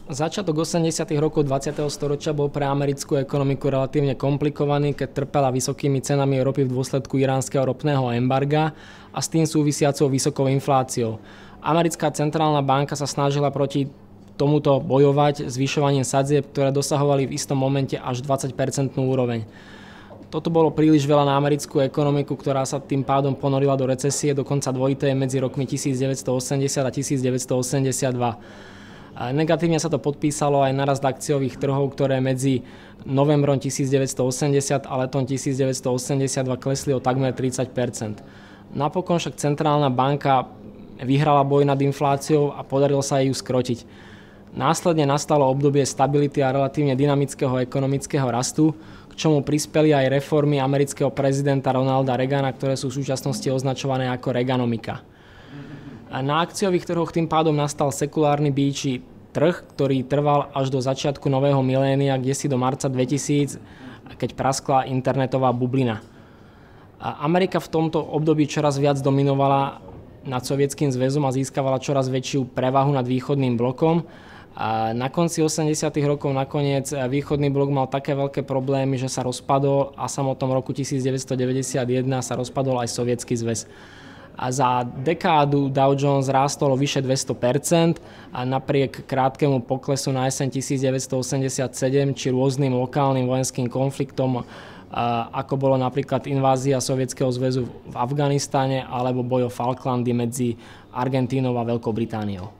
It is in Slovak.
Začiatok 80. rokov 20. storočia bol pre americkú ekonomiku relatívne komplikovaný, keď trpela vysokými cenami ropy v dôsledku iránskeho ropného embarga a s tým súvisiacou vysokou infláciou. Americká centrálna banka sa snažila proti tomuto bojovať zvyšovaním sadzieb, ktoré dosahovali v istom momente až 20% úroveň. Toto bolo príliš veľa na americkú ekonomiku, ktorá sa tým pádom ponorila do recesie, dokonca dvojitej medzi rokmi 1980 a 1982. Negatívne sa to podpísalo aj narast akciových trhov, ktoré medzi novembrom 1980 a letom 1982 klesli o takmer 30%. Napokon však centrálna banka vyhrala boj nad infláciou a podarilo sa jej ju skrotiť. Následne nastalo obdobie stability a relatívne dynamického ekonomického rastu, k čomu prispeli aj reformy amerického prezidenta Ronalda Reagana, ktoré sú v súčasnosti označované ako Reaganomika. Na akciových trhoch tým pádom nastal sekulárny býčí trh, ktorý trval až do začiatku nového milénia, kdesi do marca 2000, keď praskla internetová bublina. Amerika v tomto období čoraz viac dominovala nad Sovietským zväzom a získavala čoraz väčšiu prevahu nad východným blokom. A na konci 80. rokov nakoniec východný blok mal také veľké problémy, že sa rozpadol a samotnom roku 1991 sa rozpadol aj Sovietsky zväz. A za dekádu Dow Jones rástol vyše 200% a napriek krátkemu poklesu na jeseň 1987 či rôznym lokálnym vojenským konfliktom, ako bolo napríklad invázia Sovietskeho zväzu v Afganistane alebo boj o Falklandy medzi Argentínou a Veľkou Britániou.